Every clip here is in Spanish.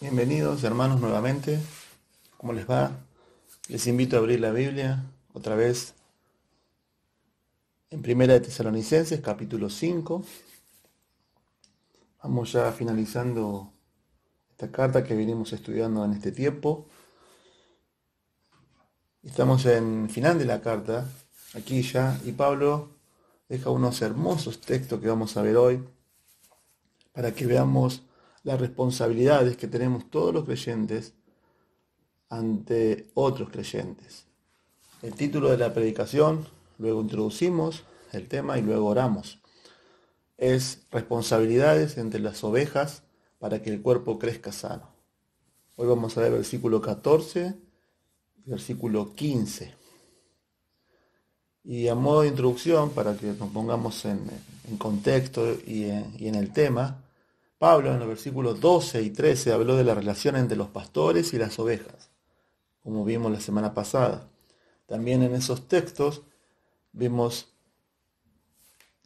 Bienvenidos hermanos nuevamente. ¿Cómo les va? Les invito a abrir la Biblia otra vez en Primera de Tesalonicenses, capítulo 5. Vamos ya finalizando esta carta que venimos estudiando en este tiempo. Estamos en final de la carta, aquí ya, y Pablo deja unos hermosos textos que vamos a ver hoy para que veamos las responsabilidades que tenemos todos los creyentes ante otros creyentes. El título de la predicación, luego introducimos el tema y luego oramos. Es responsabilidades entre las ovejas para que el cuerpo crezca sano. Hoy vamos a ver versículo 14 y versículo 15. Y a modo de introducción, para que nos pongamos en contexto y en el tema, Pablo en los versículos 12 y 13 habló de la relación entre los pastores y las ovejas, como vimos la semana pasada. También en esos textos vimos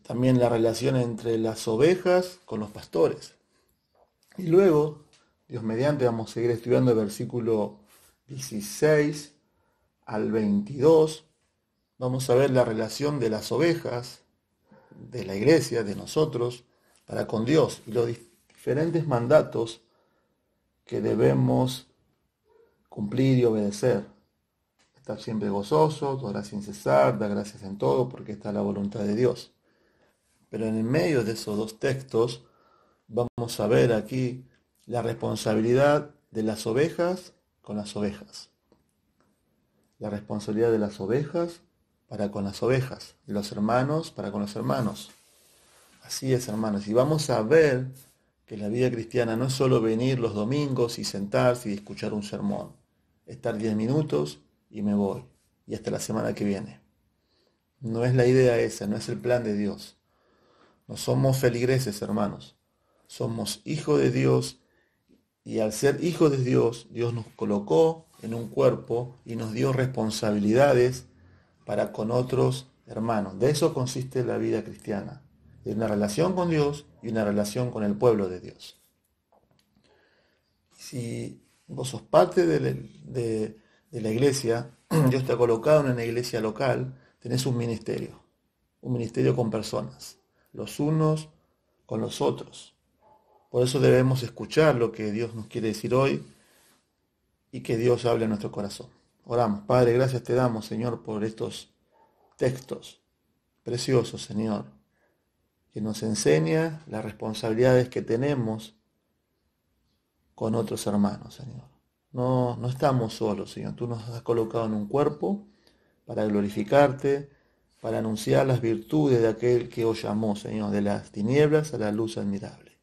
también la relación entre las ovejas con los pastores. Y luego, Dios mediante, vamos a seguir estudiando el versículo 16 al 22. Vamos a ver la relación de las ovejas, de la iglesia, de nosotros, para con Dios y los diferentes mandatos que debemos cumplir y obedecer. Estar siempre gozosos, orar sin cesar, dar gracias en todo, porque está la voluntad de Dios. Pero en el medio de esos dos textos vamos a ver aquí la responsabilidad de las ovejas con las ovejas. La responsabilidad de las ovejas para con las ovejas, de los hermanos para con los hermanos. Así es, hermanos. Y vamos a ver que la vida cristiana no es solo venir los domingos y sentarse y escuchar un sermón. Estar 10 minutos y me voy. Y hasta la semana que viene. No es la idea esa, no es el plan de Dios. No somos feligreses, hermanos. Somos hijos de Dios y al ser hijos de Dios, Dios nos colocó en un cuerpo y nos dio responsabilidades para con otros hermanos. De eso consiste la vida cristiana. De una relación con Dios y una relación con el pueblo de Dios. Si vos sos parte de la iglesia, Dios te ha colocado en una iglesia local, tenés un ministerio con personas, los unos con los otros. Por eso debemos escuchar lo que Dios nos quiere decir hoy y que Dios hable en nuestro corazón. Oramos. Padre, gracias te damos, Señor, por estos textos preciosos, Señor, que nos enseña las responsabilidades que tenemos con otros hermanos, Señor. No estamos solos, Señor. Tú nos has colocado en un cuerpo para glorificarte, para anunciar las virtudes de aquel que os llamó, Señor, de las tinieblas a la luz admirable.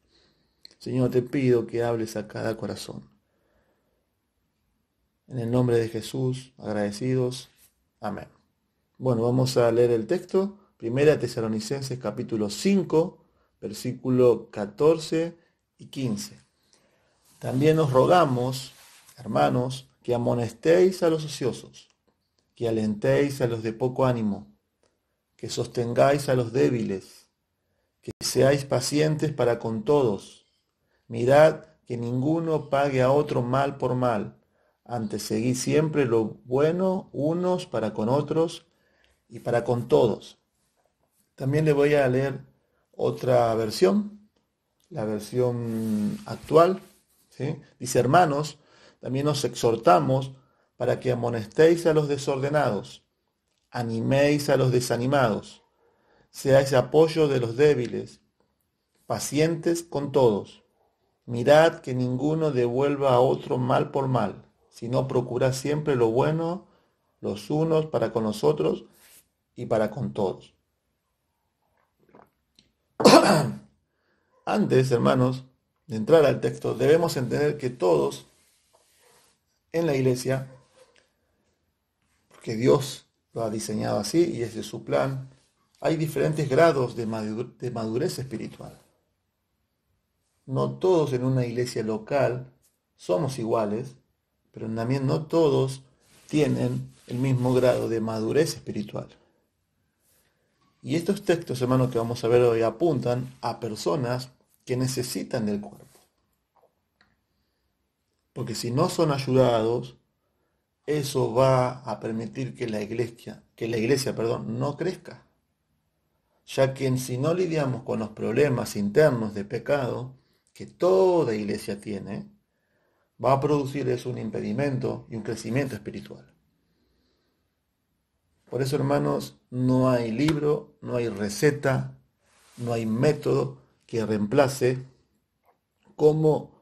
Señor, te pido que hables a cada corazón. En el nombre de Jesús, agradecidos. Amén. Bueno, vamos a leer el texto. Primera Tesalonicenses capítulo 5, versículo 14 y 15. También os rogamos, hermanos, que amonestéis a los ociosos, que alentéis a los de poco ánimo, que sostengáis a los débiles, que seáis pacientes para con todos. Mirad que ninguno pague a otro mal por mal. Antes seguid siempre lo bueno unos para con otros y para con todos. También le voy a leer otra versión, la versión actual. ¿Sí? Dice, hermanos, también os exhortamos para que amonestéis a los desordenados, animéis a los desanimados, seáis apoyo de los débiles, pacientes con todos. Mirad que ninguno devuelva a otro mal por mal, sino procurad siempre lo bueno los unos para con los otros y para con todos. Antes, hermanos, de entrar al texto, debemos entender que todos en la iglesia, porque Dios lo ha diseñado así y ese es su plan, hay diferentes grados de madurez espiritual. No todos en una iglesia local somos iguales, pero también no todos tienen el mismo grado de madurez espiritual. Y estos textos, hermanos, que vamos a ver hoy apuntan a personas que necesitan del cuerpo. Porque si no son ayudados, eso va a permitir que la iglesia, no crezca. Ya que si no lidiamos con los problemas internos de pecado que toda iglesia tiene, va a producir eso un impedimento y un crecimiento espiritual. Por eso, hermanos, no hay libro, no hay receta, no hay método que reemplace cómo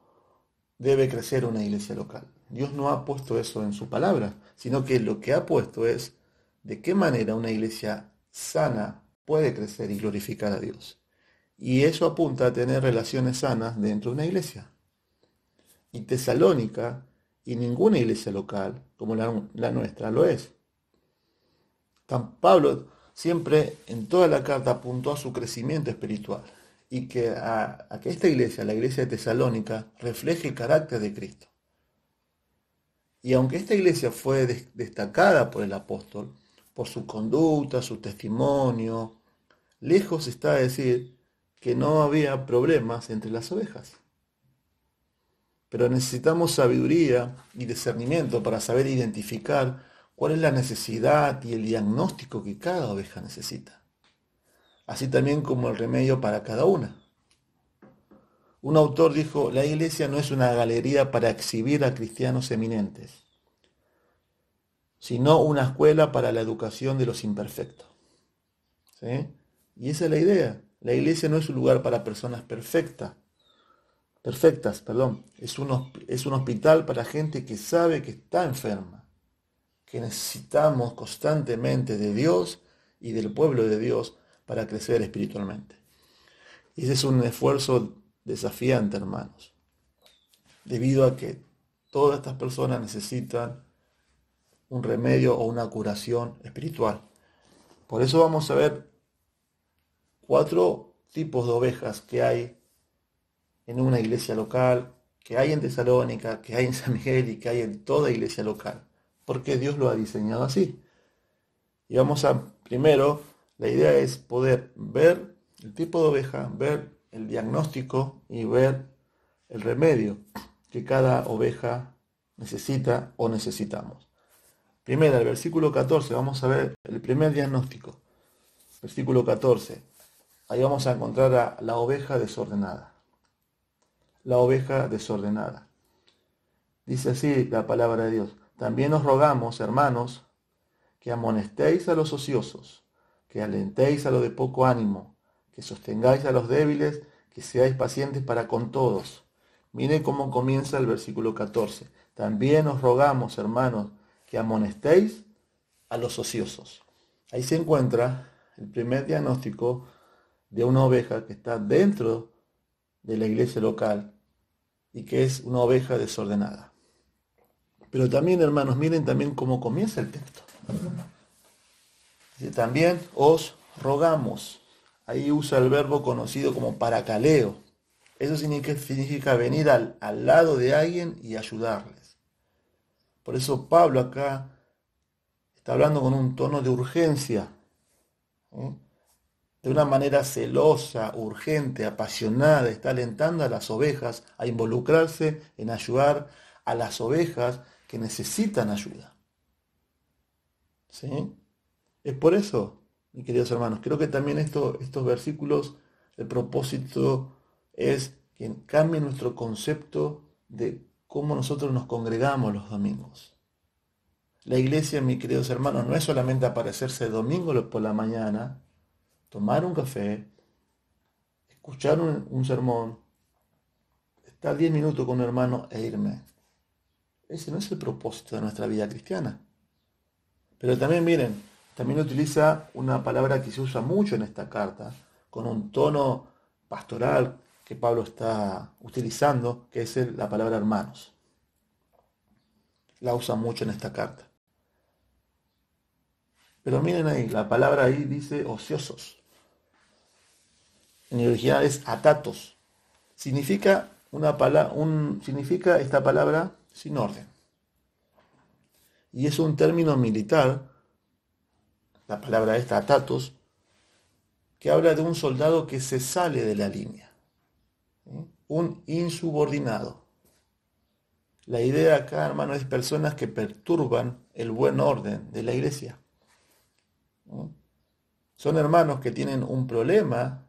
debe crecer una iglesia local. Dios no ha puesto eso en su palabra, sino que lo que ha puesto es de qué manera una iglesia sana puede crecer y glorificar a Dios. Y eso apunta a tener relaciones sanas dentro de una iglesia. Y Tesalónica y ninguna iglesia local como la nuestra lo es. Pablo siempre en toda la carta apuntó a su crecimiento espiritual y que a que esta iglesia, la iglesia de Tesalónica, refleje el carácter de Cristo. Y aunque esta iglesia fue destacada por el apóstol, por su conducta, su testimonio, lejos está de decir que no había problemas entre las ovejas. Pero necesitamos sabiduría y discernimiento para saber identificar cuál es la necesidad y el diagnóstico que cada oveja necesita, así también como el remedio para cada una. Un autor dijo, la iglesia no es una galería para exhibir a cristianos eminentes, sino una escuela para la educación de los imperfectos. ¿Sí? Y esa es la idea. La iglesia no es un lugar para personas perfectas, es un hospital para gente que sabe que está enferma, que necesitamos constantemente de Dios y del pueblo de Dios para crecer espiritualmente. Y ese es un esfuerzo desafiante, hermanos, debido a que todas estas personas necesitan un remedio o una curación espiritual. Por eso vamos a ver 4 tipos de ovejas que hay en una iglesia local, que hay en Tesalónica, que hay en San Miguel y que hay en toda iglesia local, porque Dios lo ha diseñado así. Y primero, la idea es poder ver el tipo de oveja, ver el diagnóstico y ver el remedio que cada oveja necesita o necesitamos. Primero, el versículo 14, vamos a ver el primer diagnóstico. Versículo 14, ahí vamos a encontrar a la oveja desordenada. La oveja desordenada. Dice así la palabra de Dios. También os rogamos, hermanos, que amonestéis a los ociosos, que alentéis a los de poco ánimo, que sostengáis a los débiles, que seáis pacientes para con todos. Mire cómo comienza el versículo 14. También os rogamos, hermanos, que amonestéis a los ociosos. Ahí se encuentra el primer diagnóstico de una oveja que está dentro de la iglesia local y que es una oveja desordenada. Pero también, hermanos, miren también cómo comienza el texto. Dice, también os rogamos. Ahí usa el verbo conocido como paracaleo. Eso significa venir al lado de alguien y ayudarles. Por eso Pablo acá está hablando con un tono de urgencia, de una manera celosa, urgente, apasionada, está alentando a las ovejas a involucrarse en ayudar a las ovejas que necesitan ayuda. ¿Sí? Es por eso, mis queridos hermanos, creo que también estos versículos, el propósito es que cambie nuestro concepto de cómo nosotros nos congregamos los domingos. La iglesia, mis queridos hermanos, no es solamente aparecerse el domingo por la mañana, tomar un café, escuchar un sermón, estar 10 minutos con un hermano e irme. Ese no es el propósito de nuestra vida cristiana. Pero también miren, también utiliza una palabra que se usa mucho en esta carta, con un tono pastoral que Pablo está utilizando, que es la palabra hermanos. La usa mucho en esta carta. Pero miren ahí, la palabra ahí dice ociosos. En el original es atatos. Significa significa esta palabra sin orden. Y es un término militar, la palabra esta, atatos, que habla de un soldado que se sale de la línea. ¿Sí? Un insubordinado, La idea acá, hermano, es personas que perturban el buen orden de la iglesia, ¿no? Son hermanos que tienen un problema,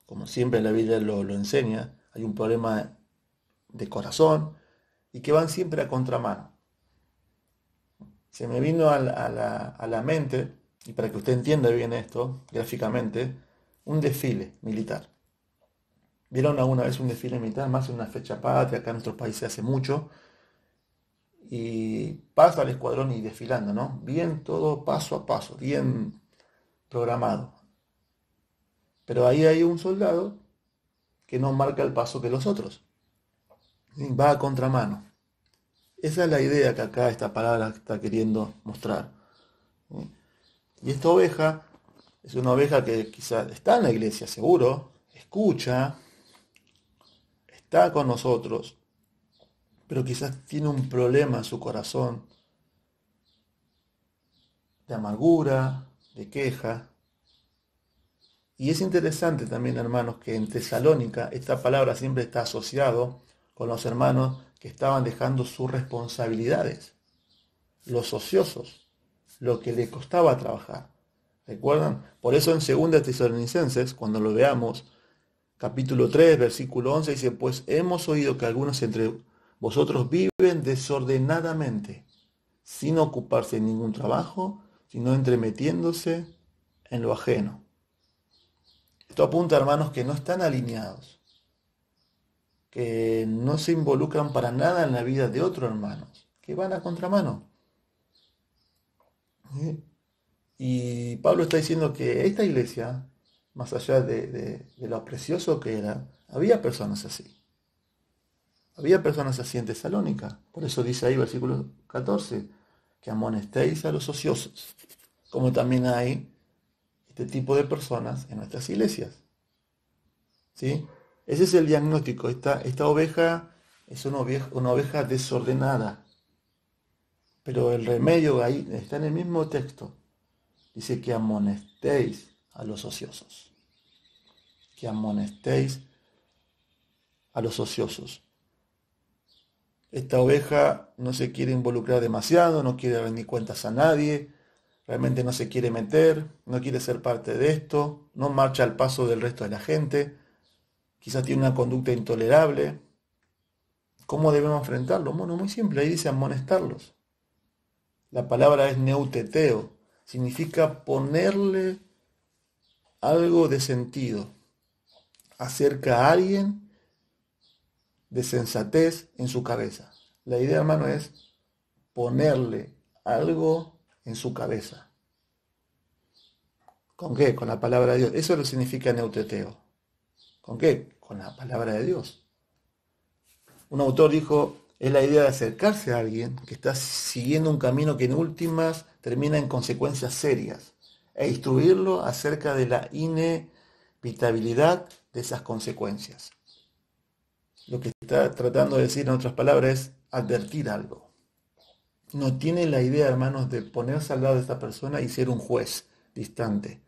como siempre la Biblia lo enseña, hay un problema de corazón y que van siempre a contramano. Se me vino a la mente, y para que usted entienda bien esto gráficamente, un desfile militar. ¿Vieron alguna vez un desfile militar? Más en una fecha patria, acá en nuestro país se hace mucho, y pasa el escuadrón y desfilando, ¿no? Bien todo paso a paso, bien programado. Pero ahí hay un soldado que no marca el paso que los otros, ¿sí? Va a contramano. Esa es la idea que acá esta palabra está queriendo mostrar, ¿sí? Y esta oveja es una oveja que quizás está en la iglesia, seguro, escucha, está con nosotros, pero quizás tiene un problema en su corazón de amargura, de queja. Y es interesante también, hermanos, que en Tesalónica esta palabra siempre está asociado con los hermanos que estaban dejando sus responsabilidades, los ociosos, lo que le costaba trabajar. ¿Recuerdan? Por eso en 2 Tesalonicenses, cuando lo veamos, capítulo 3, versículo 11, dice, pues hemos oído que algunos entre vosotros viven desordenadamente, sin ocuparse de ningún trabajo, sino entremetiéndose en lo ajeno. Esto apunta, hermanos, que no están alineados, que no se involucran para nada en la vida de otros hermanos, que van a contramano. ¿Sí? Y Pablo está diciendo que esta iglesia, más allá de lo precioso que era, había personas así. Había personas así en Tesalónica. Por eso dice ahí, versículo 14, que amonestéis a los ociosos, como también hay este tipo de personas en nuestras iglesias. ¿Sí? Ese es el diagnóstico. Esta oveja es una oveja desordenada. Pero el remedio ahí está en el mismo texto. Dice que amonestéis a los ociosos. Que amonestéis a los ociosos. Esta oveja no se quiere involucrar demasiado, no quiere rendir cuentas a nadie, realmente no se quiere meter, no quiere ser parte de esto, no marcha al paso del resto de la gente, quizás tiene una conducta intolerable. ¿Cómo debemos enfrentarlo? Bueno, muy simple, ahí dice amonestarlos. La palabra es neuteteo, significa ponerle algo de sentido acerca a alguien de sensatez en su cabeza. La idea, hermano, es ponerle algo en su cabeza. ¿Con qué? Con la palabra de Dios. Eso lo significa neuteteo. ¿Con qué? Con la palabra de Dios. Un autor dijo, es la idea de acercarse a alguien que está siguiendo un camino que en últimas termina en consecuencias serias e instruirlo acerca de la inevitabilidad de esas consecuencias. Lo que está tratando de decir en otras palabras es advertir algo. No tiene la idea, hermanos, de ponerse al lado de esta persona y ser un juez distante.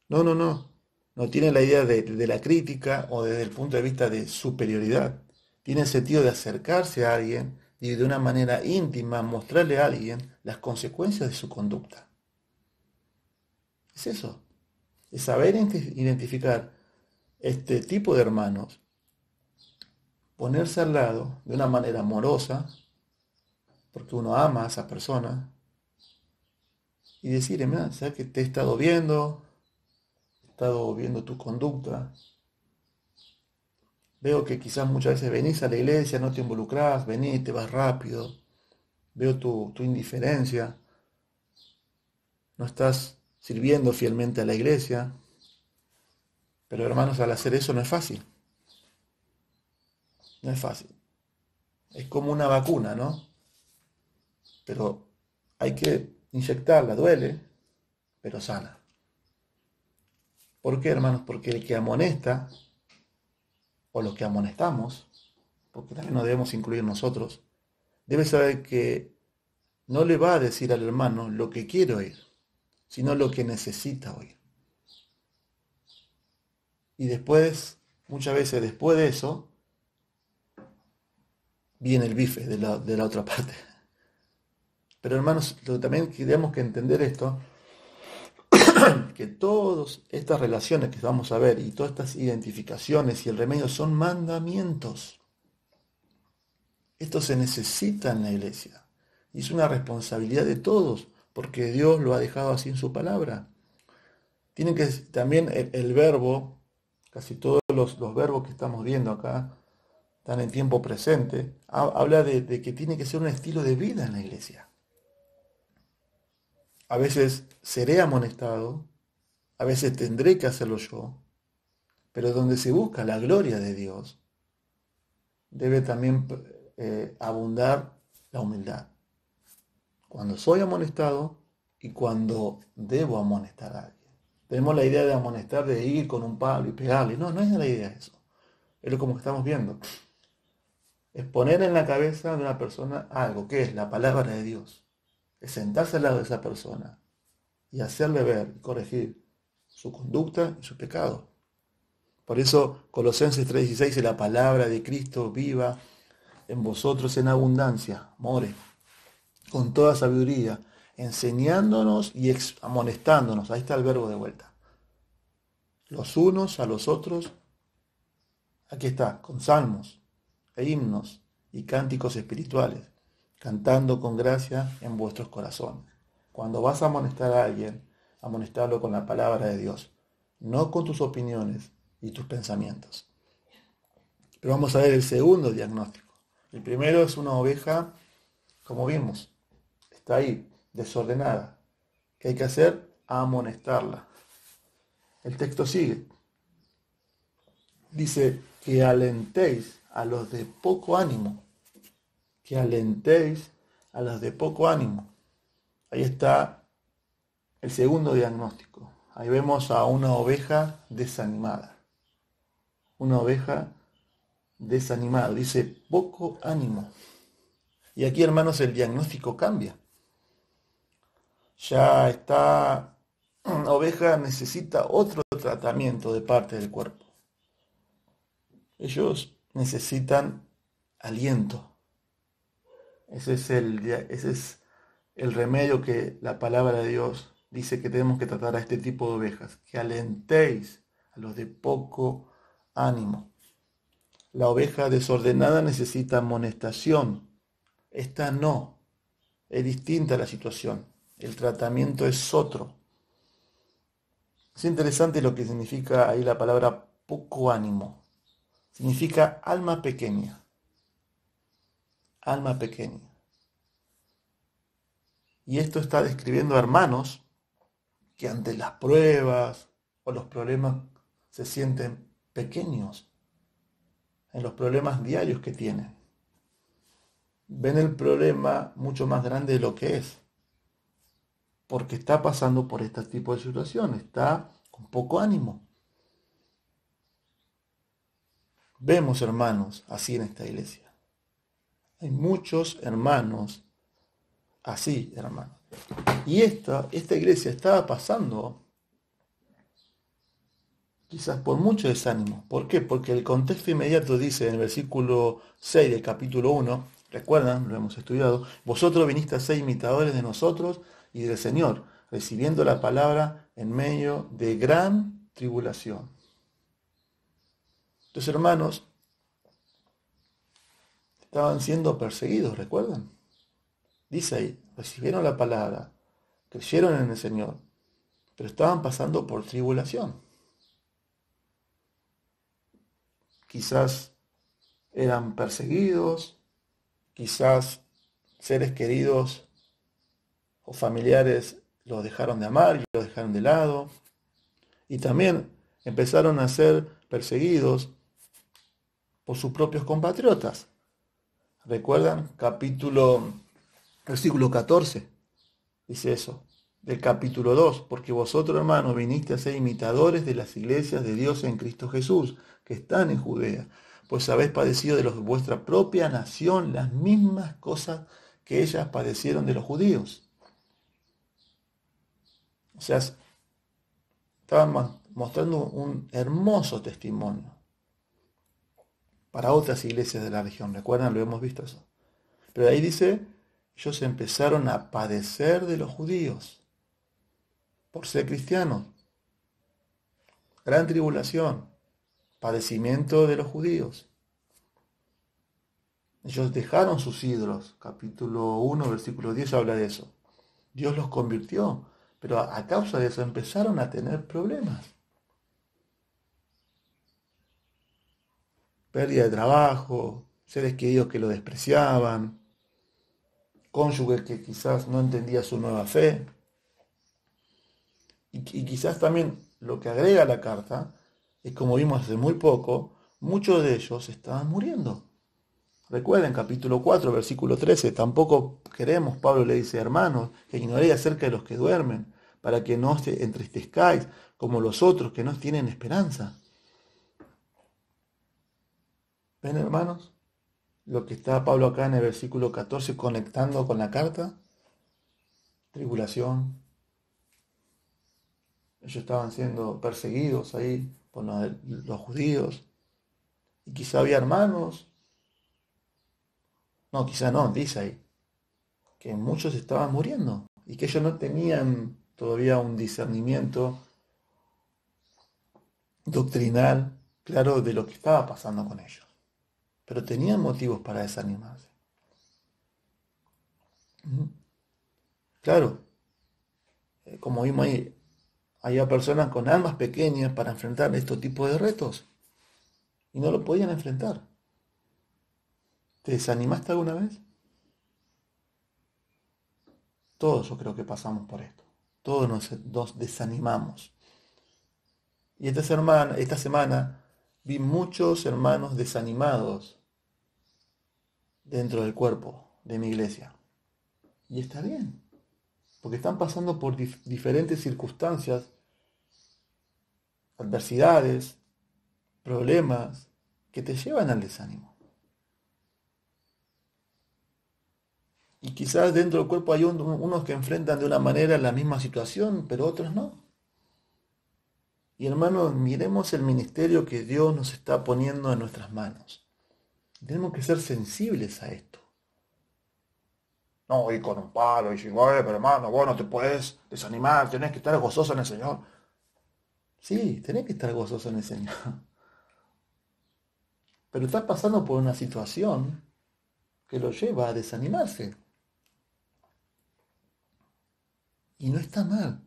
No, no, no. No tiene la idea de la crítica o desde el punto de vista de superioridad. Tiene el sentido de acercarse a alguien y de una manera íntima mostrarle a alguien las consecuencias de su conducta. Es eso. Es saber identificar este tipo de hermanos, ponerse al lado de una manera amorosa, porque uno ama a esa persona, y decirle, mira, ¿sabes que te he estado viendo? He estado viendo tu conducta. Veo que quizás muchas veces venís a la iglesia, no te involucrás, venís, te vas rápido. Veo tu indiferencia. No estás sirviendo fielmente a la iglesia. Pero hermanos, al hacer eso no es fácil. No es fácil. Es como una vacuna, ¿no? Pero hay que inyectarla, duele, pero sana. ¿Por qué, hermanos? Porque el que amonesta, o los que amonestamos, porque también nos debemos incluir nosotros, debe saber que no le va a decir al hermano lo que quiere oír, sino lo que necesita oír. Y después, muchas veces después de eso, viene el bife de la otra parte. Pero hermanos, lo que también tenemos que entender esto, que todas estas relaciones que vamos a ver y todas estas identificaciones y el remedio son mandamientos. Esto se necesita en la iglesia. Y es una responsabilidad de todos, porque Dios lo ha dejado así en su palabra. Tienen que también el verbo, casi todos los verbos que estamos viendo acá, están en tiempo presente, habla de que tiene que ser un estilo de vida en la iglesia. A veces seré amonestado, a veces tendré que hacerlo yo, pero donde se busca la gloria de Dios, debe también abundar la humildad. Cuando soy amonestado y cuando debo amonestar a alguien. Tenemos la idea de amonestar, de ir con un palo y pegarle. No, no es la idea eso. Es lo como que estamos viendo. Es poner en la cabeza de una persona algo, que es la palabra de Dios. Es sentarse al lado de esa persona y hacerle ver y corregir su conducta y su pecado. Por eso Colosenses 3:16 dice, la palabra de Cristo viva en vosotros en abundancia, more, con toda sabiduría, enseñándonos y amonestándonos. Ahí está el verbo de vuelta. Los unos a los otros, aquí está, con salmos e himnos y cánticos espirituales, cantando con gracia en vuestros corazones. Cuando vas a amonestar a alguien, amonestarlo con la palabra de Dios, no con tus opiniones y tus pensamientos. Pero vamos a ver el segundo diagnóstico. El primero es una oveja, como vimos, está ahí, desordenada. ¿Qué hay que hacer? Amonestarla. El texto sigue. Dice que alentéis a los de poco ánimo. Que alentéis a los de poco ánimo. Ahí está el segundo diagnóstico. Ahí vemos a una oveja desanimada. Una oveja desanimada. Dice poco ánimo. Y aquí, hermanos, el diagnóstico cambia. Ya esta oveja necesita otro tratamiento de parte del cuerpo. Ellos necesitan aliento. Ese es el remedio que la palabra de Dios dice que tenemos que tratar a este tipo de ovejas. Que alentéis a los de poco ánimo. La oveja desordenada necesita amonestación. Esta no. Es distinta la situación. El tratamiento es otro. Es interesante lo que significa ahí la palabra poco ánimo. Significa alma pequeña. Alma pequeña. Y esto está describiendo a hermanos que ante las pruebas o los problemas se sienten pequeños en los problemas diarios que tienen. Ven el problema mucho más grande de lo que es. Porque está pasando por este tipo de situación. Está con poco ánimo. Vemos hermanos así en esta iglesia. Hay muchos hermanos así, hermanos. Y esta iglesia estaba pasando quizás por mucho desánimo. ¿Por qué? Porque el contexto inmediato dice en el versículo 6 del capítulo 1, recuerdan, lo hemos estudiado, vosotros viniste a ser imitadores de nosotros y del Señor, recibiendo la palabra en medio de gran tribulación. Entonces, hermanos, estaban siendo perseguidos, ¿recuerdan? Dice ahí, recibieron la palabra, creyeron en el Señor, pero estaban pasando por tribulación. Quizás eran perseguidos, quizás seres queridos o familiares los dejaron de amar y los dejaron de lado. Y también empezaron a ser perseguidos por sus propios compatriotas. ¿Recuerdan? Versículo 14, dice eso. Del capítulo 2, porque vosotros, hermanos, viniste a ser imitadores de las iglesias de Dios en Cristo Jesús, que están en Judea, pues habéis padecido de vuestra propia nación las mismas cosas que ellas padecieron de los judíos. O sea, estaban mostrando un hermoso testimonio para otras iglesias de la región. ¿Recuerdan? Lo hemos visto eso. Pero ahí dice, ellos empezaron a padecer de los judíos por ser cristianos. Gran tribulación, padecimiento de los judíos. Ellos dejaron sus ídolos. Capítulo 1, versículo 10 habla de eso. Dios los convirtió, pero a causa de eso empezaron a tener problemas. Pérdida de trabajo, seres queridos que lo despreciaban, cónyuge que quizás no entendía su nueva fe. Y quizás también lo que agrega la carta es, como vimos hace muy poco, muchos de ellos estaban muriendo. Recuerden, capítulo 4, versículo 13, tampoco queremos, Pablo le dice, hermanos, que ignoréis acerca de los que duermen, para que no os entristezcáis como los otros que no tienen esperanza. ¿Ven, hermanos? Lo que está Pablo acá en el versículo 14 conectando con la carta. Tribulación. Ellos estaban siendo perseguidos ahí por los judíos. Y quizá había hermanos. No, quizá no, dice ahí. Que muchos estaban muriendo. Y que ellos no tenían todavía un discernimiento doctrinal claro de lo que estaba pasando con ellos. Pero tenían motivos para desanimarse. Claro, como vimos ahí, había personas con almas pequeñas para enfrentar estos tipos de retos y no lo podían enfrentar. ¿Te desanimaste alguna vez? Todos yo creo que pasamos por esto. Todos nos desanimamos. Y esta semana vi muchos hermanos desanimados dentro del cuerpo de mi iglesia. Y está bien, porque están pasando por diferentes circunstancias, adversidades, problemas que te llevan al desánimo. Y quizás dentro del cuerpo hay unos que enfrentan de una manera la misma situación, pero otros no. Y hermanos, miremos el ministerio que Dios nos está poniendo en nuestras manos. Tenemos que ser sensibles a esto. No, y con un palo, y pero hermano, vos no te puedes desanimar, tenés que estar gozoso en el Señor. Sí, tenés que estar gozoso en el Señor. Pero estás pasando por una situación que lo lleva a desanimarse. Y no está mal.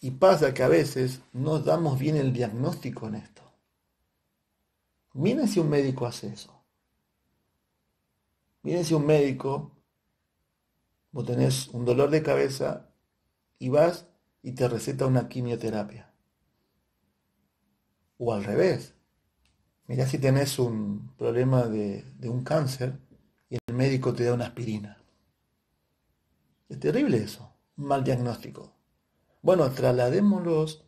Y pasa que a veces no damos bien el diagnóstico en esto. Miren si un médico hace eso. Miren si un médico, vos tenés un dolor de cabeza y vas y te receta una quimioterapia. O al revés. Mirá si tenés un problema de un cáncer y el médico te da una aspirina. Es terrible eso, un mal diagnóstico. Bueno, trasladémoslos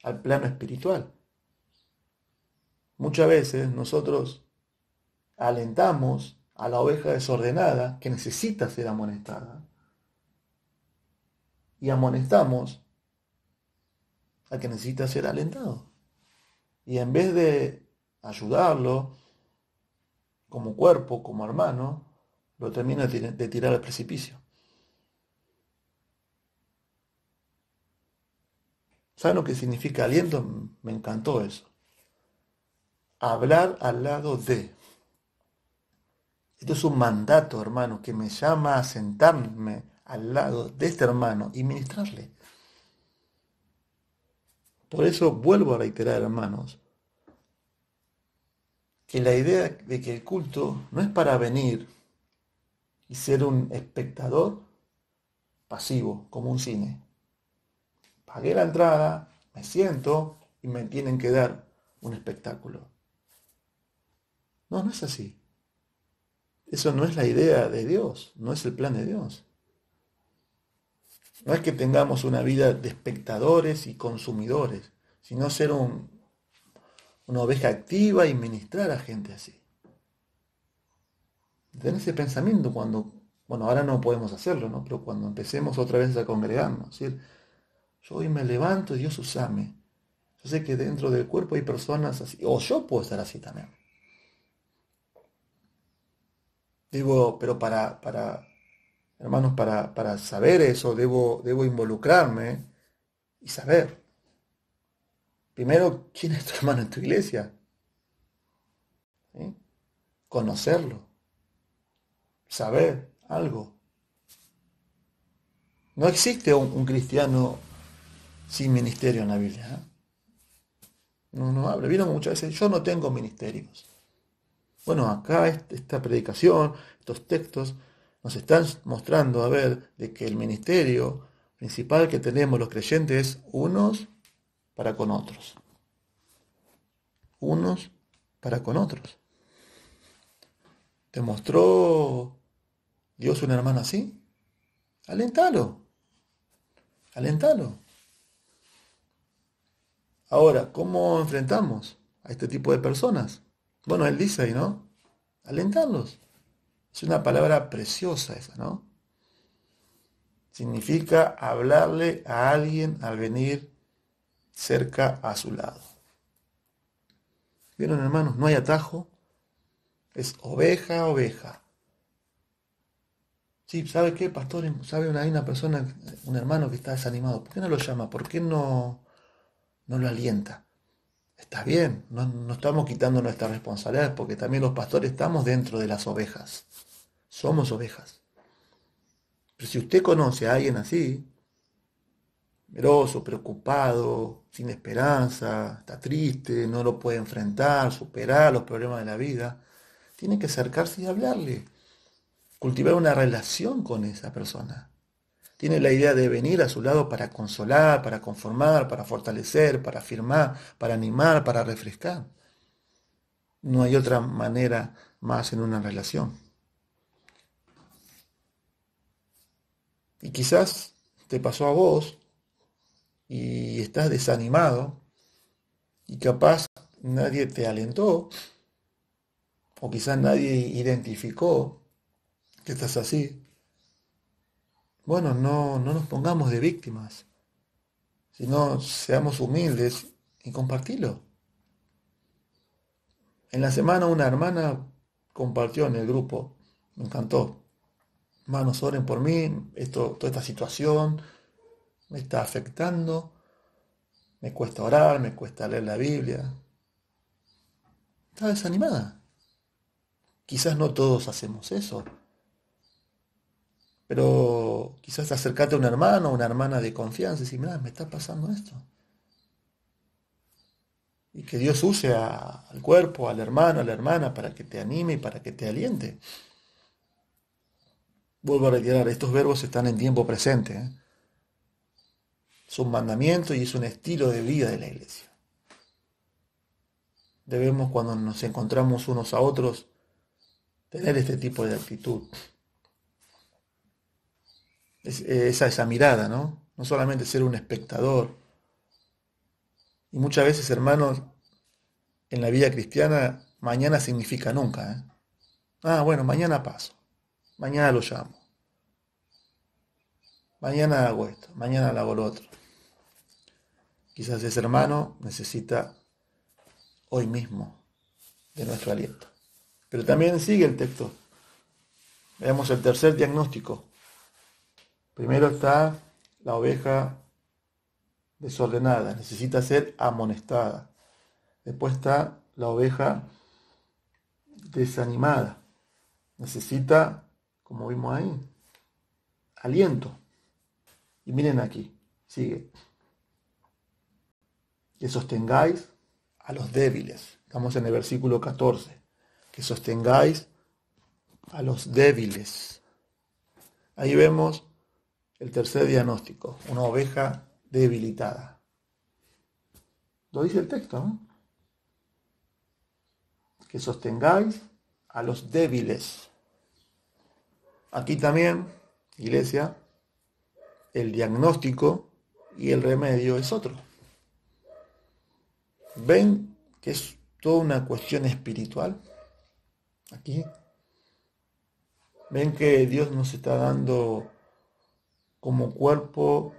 al plano espiritual. Muchas veces nosotros alentamos a la oveja desordenada que necesita ser amonestada y amonestamos al que necesita ser alentado. Y en vez de ayudarlo como cuerpo, como hermano, lo termina de tirar al precipicio. ¿Saben lo que significa aliento? Me encantó eso. Hablar al lado de. Esto es un mandato, hermano, que me llama a sentarme al lado de este hermano y ministrarle. Por eso vuelvo a reiterar, hermanos, que la idea de que el culto no es para venir y ser un espectador pasivo, como un cine. Pagué la entrada, me siento y me tienen que dar un espectáculo. No, no es así. Eso no es la idea de Dios, no es el plan de Dios. No es que tengamos una vida de espectadores y consumidores, sino ser una oveja activa y ministrar a gente así. Tener ese pensamiento cuando, bueno, ahora no podemos hacerlo, ¿no? Pero cuando empecemos otra vez a congregarnos, decir, yo hoy me levanto y Dios usame. Yo sé que dentro del cuerpo hay personas así, o yo puedo estar así también. Digo, pero hermanos, para saber eso, debo involucrarme y saber. Primero, ¿quién es tu hermano en tu iglesia? ¿Sí? Conocerlo, saber algo. No existe un cristiano sin ministerio en la Biblia. ¿Eh? No habla. Vieron muchas veces, yo no tengo ministerios. Bueno, acá esta predicación, estos textos, nos están mostrando a ver de que el ministerio principal que tenemos los creyentes es unos para con otros. Unos para con otros. ¿Te mostró Dios un hermano así? Alentalo, alentalo. Ahora, ¿cómo enfrentamos a este tipo de personas? Bueno, él dice ahí, ¿no? Alentarlos. Es una palabra preciosa esa, ¿no? Significa hablarle a alguien al venir cerca a su lado. ¿Vieron, hermanos? No hay atajo. Es oveja, oveja. Sí, ¿sabe qué, pastor? Hay una persona, un hermano que está desanimado. ¿Por qué no lo llama? ¿Por qué no lo alienta? Está bien, no estamos quitando nuestras responsabilidades porque también los pastores estamos dentro de las ovejas. Somos ovejas. Pero si usted conoce a alguien así, temeroso, preocupado, sin esperanza, está triste, no lo puede enfrentar, superar los problemas de la vida, tiene que acercarse y hablarle, cultivar una relación con esa persona. Tiene la idea de venir a su lado para consolar, para conformar, para fortalecer, para afirmar, para animar, para refrescar. No hay otra manera más en una relación. Y quizás te pasó a vos y estás desanimado y capaz nadie te alentó o quizás nadie identificó que estás así. Bueno, no nos pongamos de víctimas, sino seamos humildes y compartirlo. En la semana una hermana compartió en el grupo, me encantó. Hermanos, oren por mí, toda esta situación me está afectando, me cuesta orar, me cuesta leer la Biblia. Está desanimada. Quizás no todos hacemos eso, pero quizás acercate a un hermano o una hermana de confianza y decir, mira, me está pasando esto. Y que Dios use al cuerpo, al hermano, a la hermana, para que te anime y para que te aliente. Vuelvo a reiterar, estos verbos están en tiempo presente. ¿Eh? Es un mandamiento y es un estilo de vida de la iglesia. Debemos, cuando nos encontramos unos a otros, tener este tipo de actitud. Esa mirada, ¿no? No solamente ser un espectador. Y muchas veces, hermanos, en la vida cristiana, mañana significa nunca. ¿Eh? Ah, bueno, mañana paso. Mañana lo llamo. Mañana hago esto. Mañana hago lo otro. Quizás ese hermano necesita hoy mismo de nuestro aliento. Pero también sigue el texto. Veamos el tercer diagnóstico. Primero está la oveja desordenada, necesita ser amonestada. Después está la oveja desanimada, necesita, como vimos ahí, aliento. Y miren aquí, sigue. Que sostengáis a los débiles. Estamos en el versículo 14. Que sostengáis a los débiles. Ahí vemos el tercer diagnóstico, una oveja debilitada. Lo dice el texto, ¿no? Que sostengáis a los débiles. Aquí también, iglesia, el diagnóstico y el remedio es otro. ¿Ven que es toda una cuestión espiritual? Aquí. ¿Ven que Dios nos está dando como cuerpo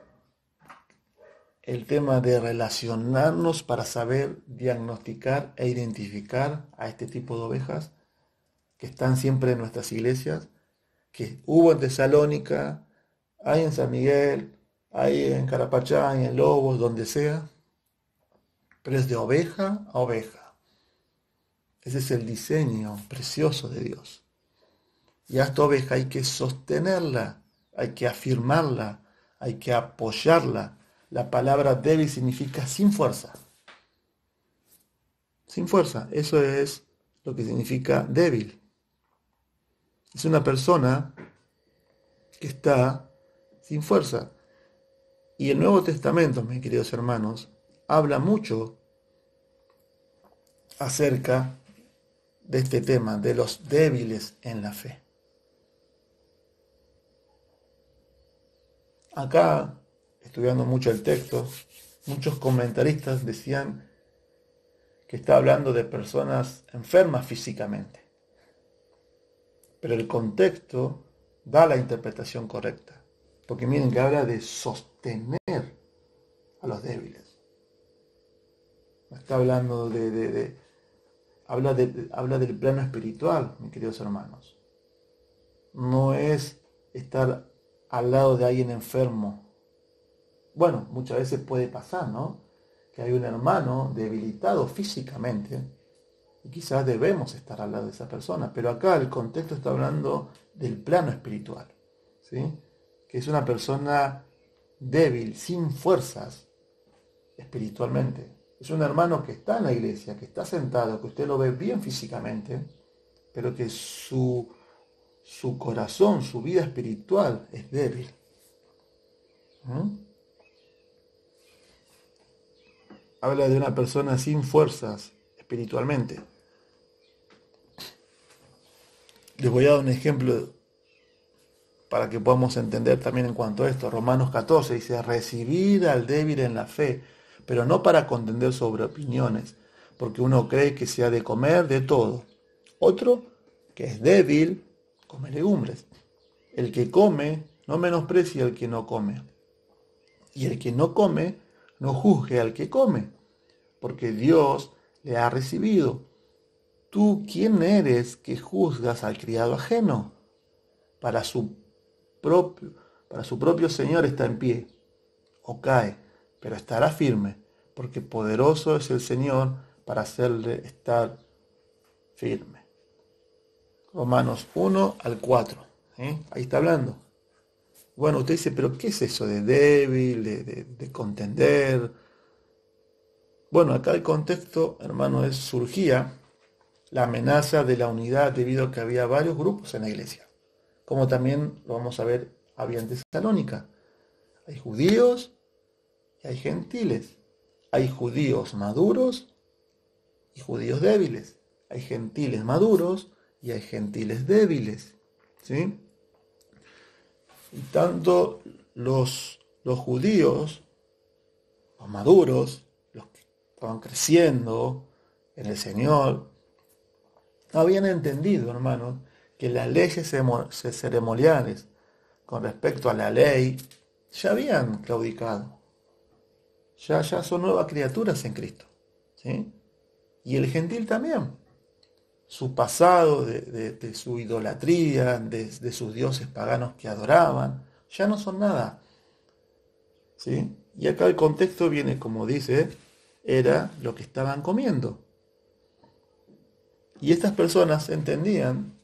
el tema de relacionarnos para saber diagnosticar e identificar a este tipo de ovejas que están siempre en nuestras iglesias, que hubo en Tesalónica, hay en San Miguel, hay en Carapachá, hay en Lobos, donde sea, pero es de oveja a oveja. Ese es el diseño precioso de Dios. Y a esta oveja hay que sostenerla, hay que afirmarla, hay que apoyarla. La palabra débil significa sin fuerza. Sin fuerza, eso es lo que significa débil. Es una persona que está sin fuerza. Y el Nuevo Testamento, mis queridos hermanos, habla mucho acerca de este tema, de los débiles en la fe. Acá, estudiando mucho el texto, muchos comentaristas decían que está hablando de personas enfermas físicamente. Pero el contexto da la interpretación correcta. Porque miren que habla de sostener a los débiles. No está hablando habla del plano espiritual, mis queridos hermanos. No es estar al lado de alguien enfermo. Bueno, muchas veces puede pasar, ¿no? Que hay un hermano debilitado físicamente y quizás debemos estar al lado de esa persona, pero acá el contexto está hablando del plano espiritual, ¿sí? Que es una persona débil, sin fuerzas espiritualmente. Es un hermano que está en la iglesia, que está sentado, que usted lo ve bien físicamente, pero que su corazón, su vida espiritual es débil. Habla de una persona sin fuerzas espiritualmente. Les voy a dar un ejemplo para que podamos entender también en cuanto a esto. Romanos 14 dice, recibir al débil en la fe, pero no para contender sobre opiniones, porque uno cree que se ha de comer de todo. Otro, que es débil, come legumbres. El que come, no menosprecia al que no come. Y el que no come, no juzgue al que come, porque Dios le ha recibido. ¿Tú quién eres que juzgas al criado ajeno? Para su propio Señor está en pie, o cae, pero estará firme, porque poderoso es el Señor para hacerle estar firme. Romanos 1 al 4. Ahí está hablando. Bueno, usted dice, pero ¿qué es eso de débil, de contender? Bueno, acá el contexto, hermano, surgía la amenaza de la unidad debido a que había varios grupos en la iglesia. Como también lo vamos a ver, había en Tesalónica. Hay judíos y hay gentiles. Hay judíos maduros y judíos débiles. Hay gentiles maduros y hay gentiles débiles. ¿Sí? Y tanto los judíos, los maduros, los que estaban creciendo en el Señor, habían entendido, hermanos, que las leyes ceremoniales con respecto a la ley ya habían claudicado. Ya son nuevas criaturas en Cristo. ¿Sí? Y el gentil también. Su pasado de su idolatría, de sus dioses paganos que adoraban, ya no son nada. ¿Sí? Y acá el contexto viene, como dice, era lo que estaban comiendo. Y estas personas entendían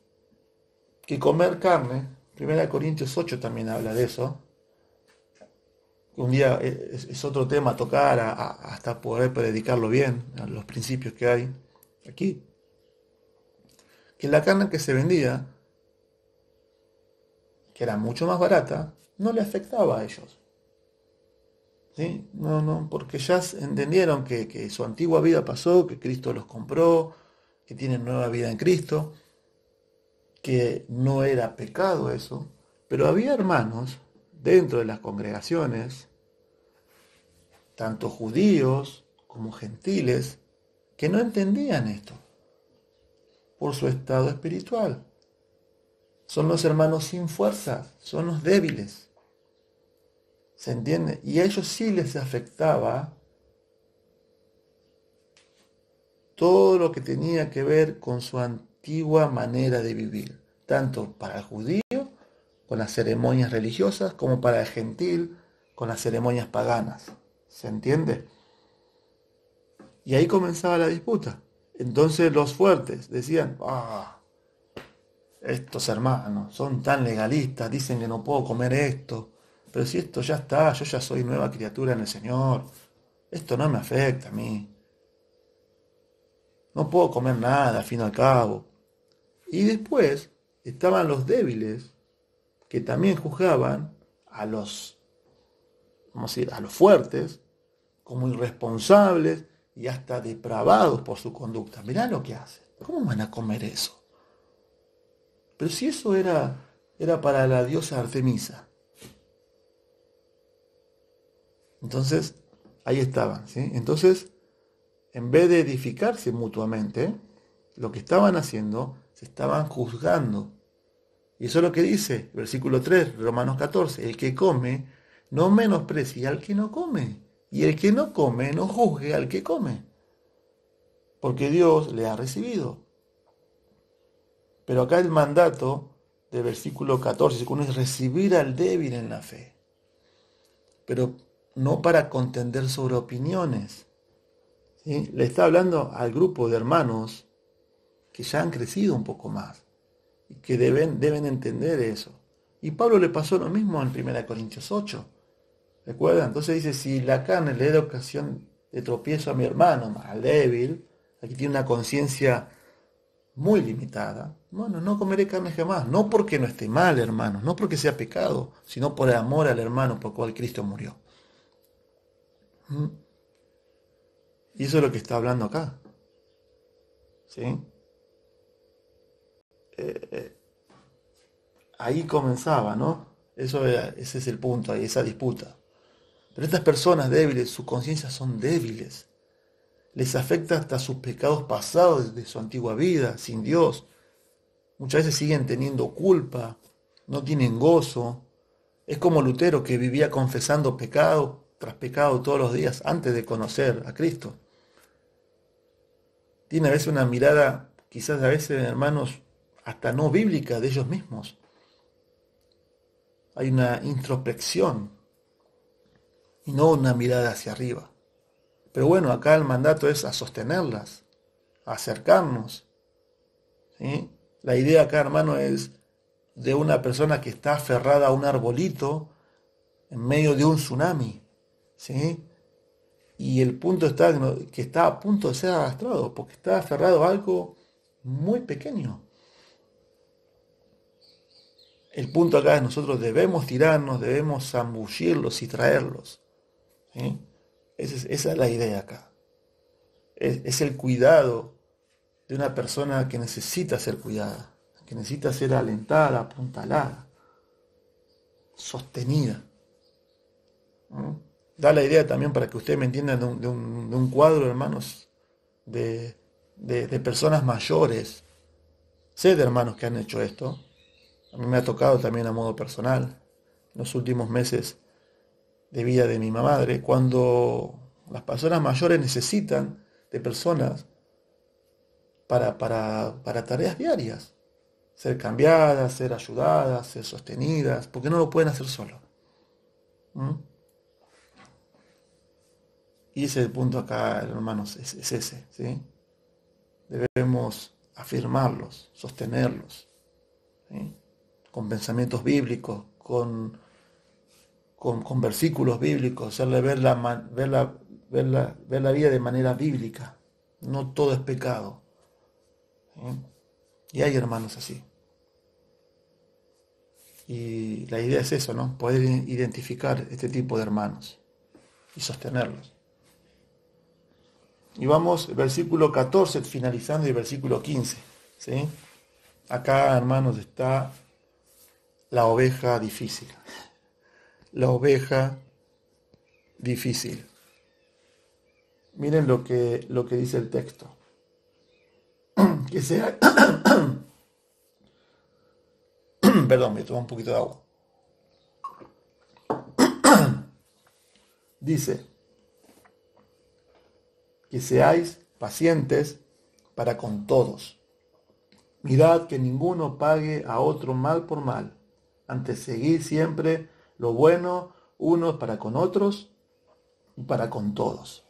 que comer carne, 1 Corintios 8 también habla de eso, un día es otro tema a tocar hasta poder predicarlo bien, a los principios que hay aquí, que la carne que se vendía, que era mucho más barata, no le afectaba a ellos. ¿Sí? No, porque ya entendieron que su antigua vida pasó, que Cristo los compró, que tienen nueva vida en Cristo, que no era pecado eso, pero había hermanos dentro de las congregaciones, tanto judíos como gentiles, que no entendían esto por su estado espiritual. Son los hermanos sin fuerza, son los débiles. ¿Se entiende? Y a ellos sí les afectaba todo lo que tenía que ver con su antigua manera de vivir, tanto para el judío con las ceremonias religiosas como para el gentil con las ceremonias paganas. ¿Se entiende? Y ahí comenzaba la disputa. Entonces los fuertes decían, estos hermanos son tan legalistas, dicen que no puedo comer esto, pero si esto ya está, yo ya soy nueva criatura en el Señor, esto no me afecta a mí, no puedo comer nada al fin y al cabo. Y después estaban los débiles, que también juzgaban a los, vamos a decir, a los fuertes como irresponsables y hasta depravados por su conducta. Mirá lo que hacen, ¿cómo van a comer eso? Pero si eso era para la diosa Artemisa. Entonces, ahí estaban, ¿sí? Entonces, en vez de edificarse mutuamente, lo que estaban haciendo, se estaban juzgando. Y eso es lo que dice, versículo 3, Romanos 14, el que come, no menosprecie al que no come, y el que no come, no juzgue al que come, porque Dios le ha recibido. Pero acá el mandato del versículo 14 es recibir al débil en la fe, pero no para contender sobre opiniones. ¿Sí? Le está hablando al grupo de hermanos que ya han crecido un poco más y que deben entender eso. Y Pablo le pasó lo mismo en 1 Corintios 8. ¿Recuerda? Entonces dice, si la carne le da ocasión de tropiezo a mi hermano, al débil, aquí tiene una conciencia muy limitada, bueno, no comeré carne jamás, no porque no esté mal, hermanos, no porque sea pecado, sino por el amor al hermano por el cual Cristo murió. ¿Mm? Y eso es lo que está hablando acá. ¿Sí? Ahí comenzaba, ¿no? Ese es el punto, ahí, esa disputa. Pero estas personas débiles, sus conciencias son débiles. Les afecta hasta sus pecados pasados de su antigua vida, sin Dios. Muchas veces siguen teniendo culpa, no tienen gozo. Es como Lutero que vivía confesando pecado tras pecado todos los días antes de conocer a Cristo. Tiene a veces una mirada, quizás a veces, hermanos, hasta no bíblica de ellos mismos. Hay una introspección y no una mirada hacia arriba. Pero bueno, acá el mandato es a sostenerlas, a acercarnos. ¿Sí? La idea acá, hermano, es de una persona que está aferrada a un arbolito en medio de un tsunami. ¿Sí? Y el punto está que está a punto de ser arrastrado, porque está aferrado a algo muy pequeño. El punto acá es nosotros debemos tirarnos, debemos zambullirlos y traerlos. ¿Sí? Esa es la idea acá. Es el cuidado de una persona que necesita ser cuidada, que necesita ser alentada, apuntalada, sostenida. ¿Mm? Da la idea también para que ustedes me entiendan de un cuadro, hermanos, de personas mayores. Sé de hermanos que han hecho esto. A mí me ha tocado también a modo personal, en los últimos meses de vida de mi madre, cuando las personas mayores necesitan de personas para tareas diarias, ser cambiadas, ser ayudadas, ser sostenidas, porque no lo pueden hacer solo. ¿Mm? Y ese es el punto acá, hermanos, es ese, ¿sí? Debemos afirmarlos, sostenerlos, ¿sí? Con pensamientos bíblicos, con versículos bíblicos, hacerle ver la vida de manera bíblica. No todo es pecado. ¿Sí? Y hay hermanos así. Y la idea es eso, ¿no? Poder identificar este tipo de hermanos y sostenerlos. Y vamos, versículo 14, finalizando, y versículo 15. ¿Sí? Acá, hermanos, está la oveja difícil. La oveja difícil. Miren lo que dice el texto. Que sea... Perdón, me tomo un poquito de agua. Dice, que seáis pacientes para con todos. Mirad que ninguno pague a otro mal por mal. Antes seguid siempre lo bueno unos para con otros y para con todos.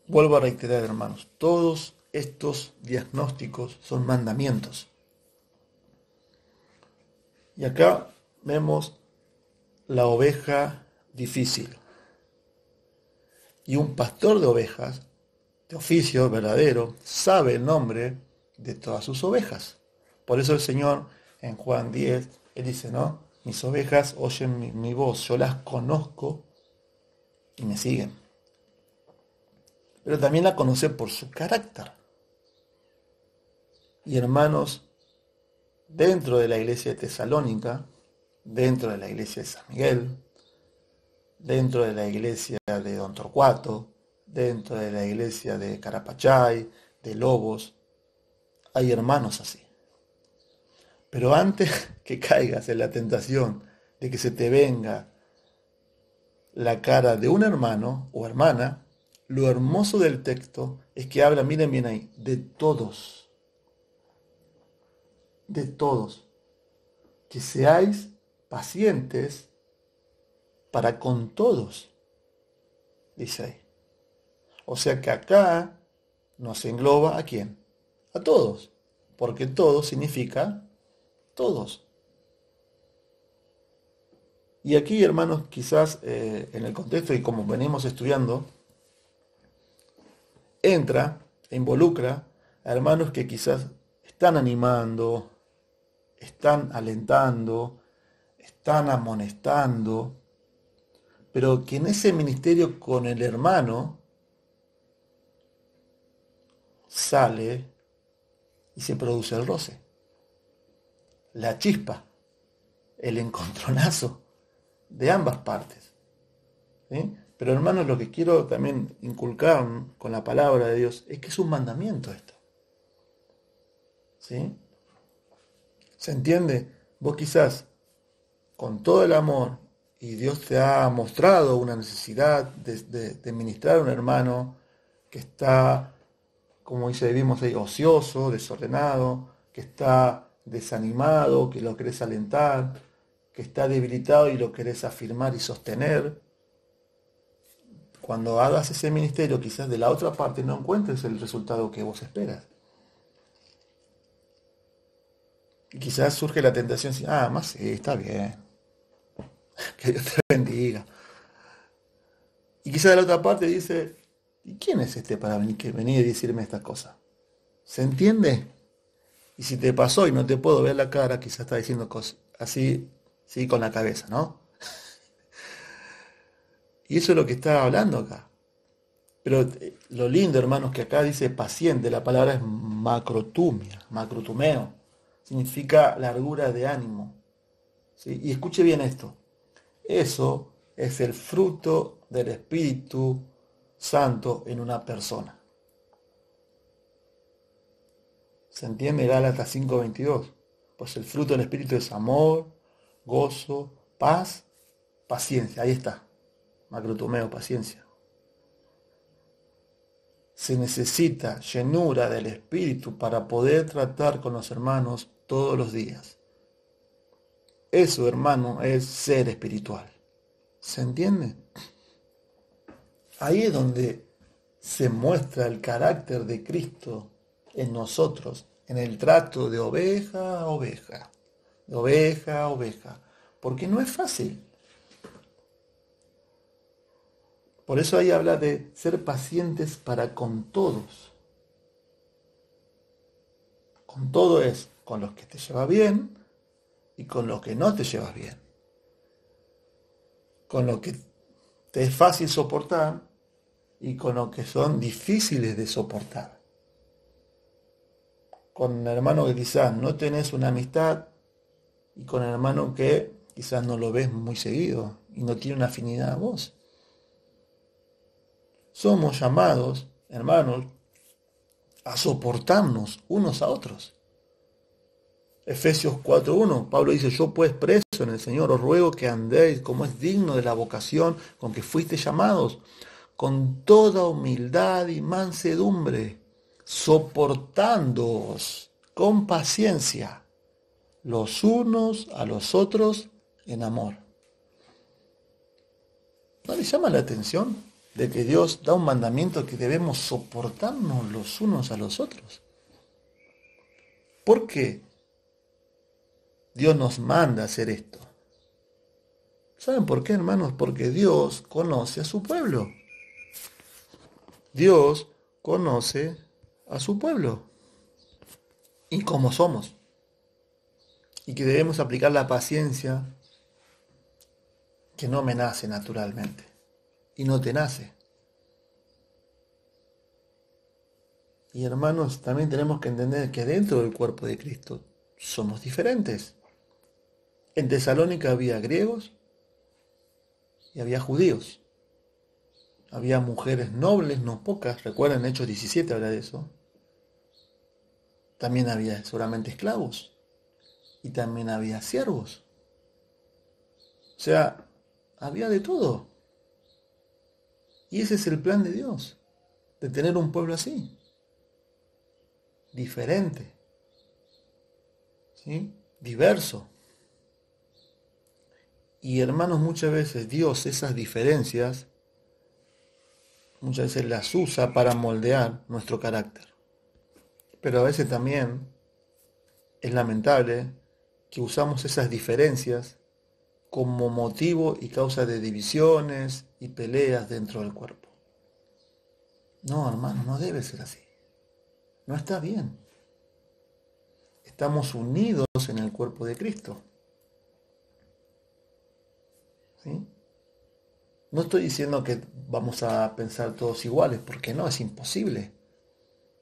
Vuelvo a reiterar, hermanos, todos estos diagnósticos son mandamientos. Y acá vemos la oveja difícil. Y un pastor de ovejas, de oficio verdadero, sabe el nombre de todas sus ovejas. Por eso el Señor en Juan 10, Él dice, ¿no? Mis ovejas oyen mi voz, yo las conozco y me siguen. Pero también la conoce por su carácter. Y hermanos, dentro de la iglesia de Tesalónica, dentro de la iglesia de San Miguel, dentro de la iglesia de Don Torcuato, dentro de la iglesia de Carapachay, de Lobos, hay hermanos así. Pero antes que caigas en la tentación de que se te venga la cara de un hermano o hermana, lo hermoso del texto es que habla, miren bien ahí, de todos. De todos. Que seáis pacientes para con todos, dice ahí. O sea que acá nos engloba ¿a quién? A todos. Porque todos significa todos. Y aquí, hermanos, quizás en el contexto y como venimos estudiando, entra e involucra a hermanos que quizás están animando, están alentando, están amonestando, pero que en ese ministerio con el hermano sale y se produce el roce, la chispa, el encontronazo de ambas partes. ¿Sí? Pero hermanos, lo que quiero también inculcar con la palabra de Dios es que es un mandamiento esto. ¿Sí? ¿Se entiende? Vos quizás con todo el amor y Dios te ha mostrado una necesidad de ministrar a un hermano que está, como dice, vimos ahí, ocioso, desordenado, que está desanimado, que lo querés alentar, que está debilitado y lo querés afirmar y sostener. Cuando hagas ese ministerio, quizás de la otra parte no encuentres el resultado que vos esperas. Y quizás surge la tentación, más sí, está bien. Que Dios te bendiga. Y quizás de la otra parte dice, ¿y quién es este para venir y decirme estas cosas? ¿Se entiende? Y si te pasó y no te puedo ver la cara, quizás está diciendo cosas así, sí, con la cabeza, ¿no? Y eso es lo que está hablando acá. Pero lo lindo, hermanos, que acá dice paciente, la palabra es macrotumeo, significa largura de ánimo. ¿Sí? Y escuche bien esto, eso es el fruto del Espíritu Santo en una persona. ¿Se entiende? Gálatas 5:22. Pues el fruto del Espíritu es amor, gozo, paz, paciencia. Ahí está, macrotumeo, paciencia. Se necesita llenura del Espíritu para poder tratar con los hermanos todos los días. Eso, hermano, es ser espiritual. ¿Se entiende? Ahí es donde se muestra el carácter de Cristo en nosotros, en el trato de oveja a oveja, de oveja a oveja, porque no es fácil. Por eso ahí habla de ser pacientes para con todos. Con todo es con los que te llevas bien y con los que no te llevas bien. Con los que te es fácil soportar y con los que son difíciles de soportar. Con el hermano que quizás no tenés una amistad y con el hermano que quizás no lo ves muy seguido y no tiene una afinidad a vos. Somos llamados, hermanos, a soportarnos unos a otros. Efesios 4:1, Pablo dice, yo pues preso en el Señor, os ruego que andéis como es digno de la vocación con que fuisteis llamados, con toda humildad y mansedumbre, soportándoos con paciencia los unos a los otros en amor. ¿No les llama la atención de que Dios da un mandamiento que debemos soportarnos los unos a los otros? ¿Por qué Dios nos manda a hacer esto? ¿Saben por qué, hermanos? Porque Dios conoce a su pueblo. Dios conoce a su pueblo y cómo somos. Y que debemos aplicar la paciencia que no me nace naturalmente. Y no te nace. Y hermanos, también tenemos que entender que dentro del cuerpo de Cristo somos diferentes. En Tesalónica había griegos y había judíos. Había mujeres nobles, no pocas. Recuerden, Hechos 17 habla de eso. También había seguramente esclavos. Y también había siervos. O sea, había de todo. Y ese es el plan de Dios, de tener un pueblo así, diferente, ¿sí? Diverso. Y hermanos, muchas veces Dios esas diferencias, muchas veces las usa para moldear nuestro carácter. Pero a veces también es lamentable que usamos esas diferencias como motivo y causa de divisiones y peleas dentro del cuerpo. No, hermano, no debe ser así. No está bien. Estamos unidos en el cuerpo de Cristo. ¿Sí? No estoy diciendo que vamos a pensar todos iguales, porque no, es imposible.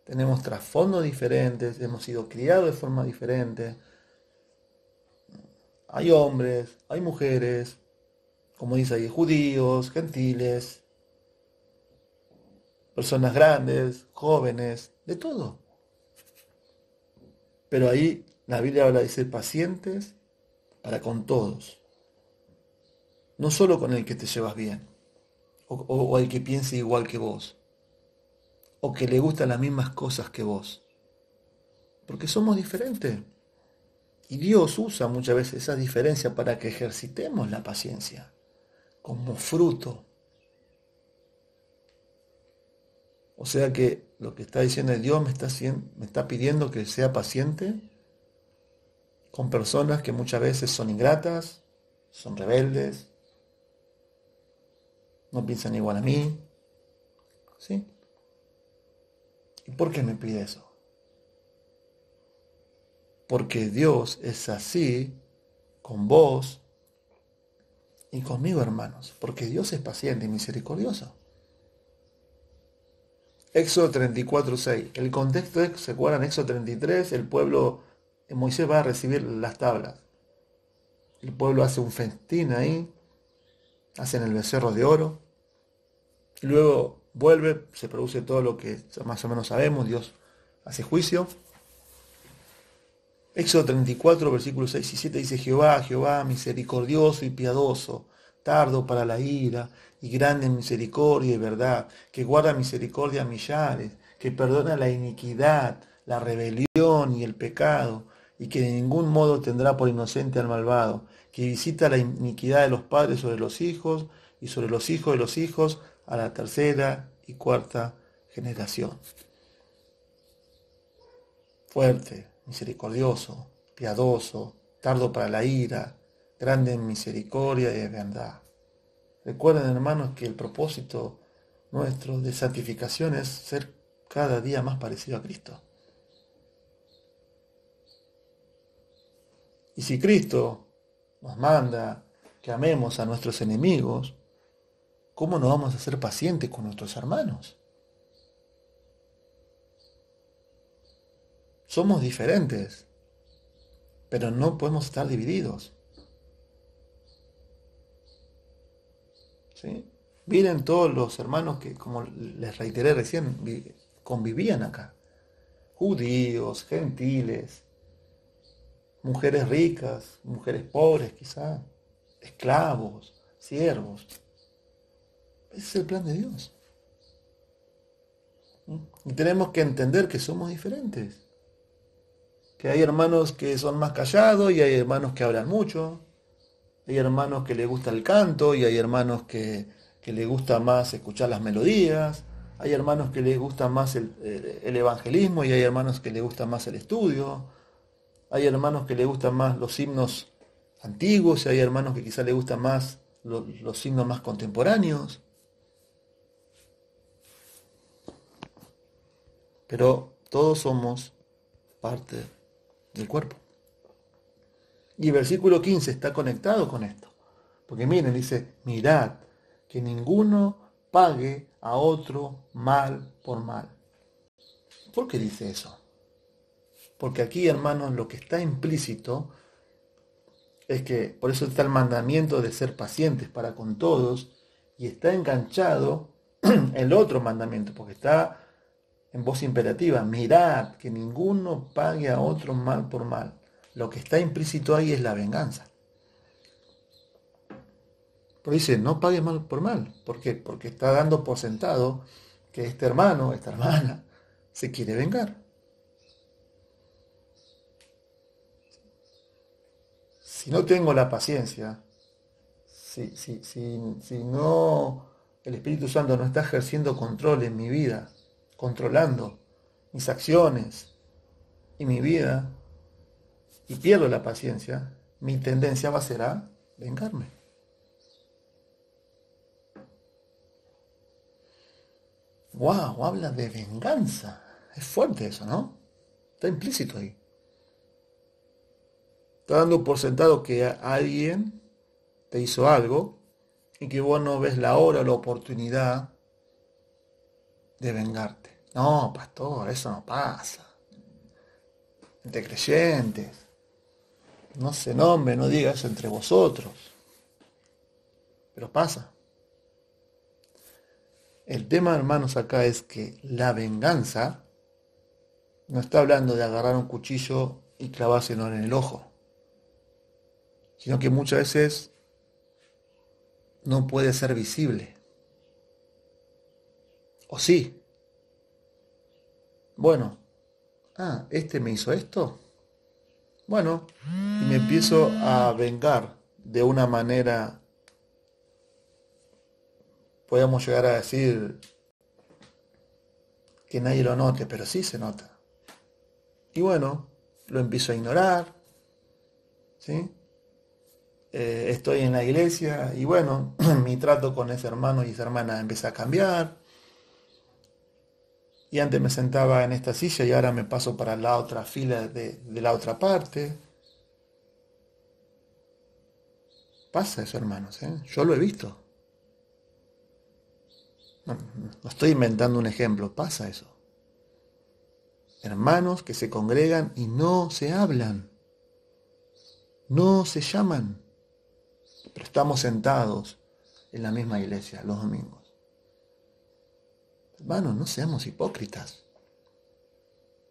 Tenemos trasfondos diferentes, hemos sido criados de forma diferente. Hay hombres, hay mujeres, como dice ahí, judíos, gentiles, personas grandes, jóvenes, de todo. Pero ahí la Biblia habla de ser pacientes para con todos. No solo con el que te llevas bien, o el que piense igual que vos, o que le gustan las mismas cosas que vos. Porque somos diferentes. Y Dios usa muchas veces esa diferencia para que ejercitemos la paciencia como fruto. O sea que lo que está diciendo es Dios me está pidiendo que sea paciente con personas que muchas veces son ingratas, son rebeldes, no piensan igual a mí. ¿Sí? ¿Y por qué me pide eso? Porque Dios es así con vos y conmigo, hermanos. Porque Dios es paciente y misericordioso. Éxodo 34:6. El contexto es, ¿se acuerdan? Éxodo 33, el pueblo, Moisés va a recibir las tablas. El pueblo hace un festín ahí, hacen el becerro de oro, y luego vuelve, se produce todo lo que más o menos sabemos, Dios hace juicio. Éxodo 34, versículos 6 y 7 dice, Jehová, Jehová, misericordioso y piadoso, tardo para la ira y grande en misericordia y verdad, que guarda misericordia a millares, que perdona la iniquidad, la rebelión y el pecado, y que de ningún modo tendrá por inocente al malvado, que visita la iniquidad de los padres sobre los hijos y sobre los hijos de los hijos a la tercera y cuarta generación. Fuerte, misericordioso, piadoso, tardo para la ira, grande en misericordia y en verdad. Recuerden, hermanos, que el propósito nuestro de santificación es ser cada día más parecido a Cristo. Y si Cristo nos manda que amemos a nuestros enemigos, ¿cómo no vamos a ser pacientes con nuestros hermanos? Somos diferentes, pero no podemos estar divididos. ¿Sí? Miren todos los hermanos que, como les reiteré recién, convivían acá. Judíos, gentiles, mujeres ricas, mujeres pobres quizá, esclavos, siervos. Ese es el plan de Dios. Y tenemos que entender que somos diferentes. Que hay hermanos que son más callados y hay hermanos que hablan mucho. Hay hermanos que les gusta el canto y hay hermanos que les gusta más escuchar las melodías. Hay hermanos que les gusta más el evangelismo y hay hermanos que les gusta más el estudio. Hay hermanos que les gustan más los himnos antiguos y hay hermanos que quizás les gustan más los himnos más contemporáneos. Pero todos somos parte del cuerpo. Y el versículo 15 está conectado con esto. Porque miren, dice, mirad, que ninguno pague a otro mal por mal. ¿Por qué dice eso? Porque aquí, hermanos, lo que está implícito es que, por eso está el mandamiento de ser pacientes para con todos, y está enganchado el otro mandamiento, porque está en voz imperativa, mirad, que ninguno pague a otro mal por mal. Lo que está implícito ahí es la venganza. Pero dice, no pague mal por mal. ¿Por qué? Porque está dando por sentado que este hermano, esta hermana, se quiere vengar. Si no tengo la paciencia, si no, el Espíritu Santo no está ejerciendo control en mi vida, controlando mis acciones y mi vida, y pierdo la paciencia, mi tendencia va a ser a vengarme. ¡Wow! Habla de venganza. Es fuerte eso, ¿no? Está implícito ahí. Está dando por sentado que alguien te hizo algo y que vos no ves la hora o la oportunidad de vengarte. No, pastor, eso no pasa. Entre creyentes. No se nombre, no diga eso entre vosotros. Pero pasa. El tema, hermanos, acá es que la venganza no está hablando de agarrar un cuchillo y clavárselo en el ojo, sino que muchas veces no puede ser visible. ¿O sí? Bueno, este me hizo esto. Bueno, y me empiezo a vengar de una manera, podemos llegar a decir que nadie lo note, pero sí se nota. Y bueno, lo empiezo a ignorar, ¿sí? Estoy en la iglesia y bueno, mi trato con ese hermano y esa hermana empieza a cambiar. Y antes me sentaba en esta silla y ahora me paso para la otra fila de la otra parte. Pasa eso, hermanos, ¿eh? Yo lo he visto. No estoy inventando un ejemplo, pasa eso. Hermanos que se congregan y no se hablan, no se llaman, pero estamos sentados en la misma iglesia los domingos. Hermanos, no seamos hipócritas.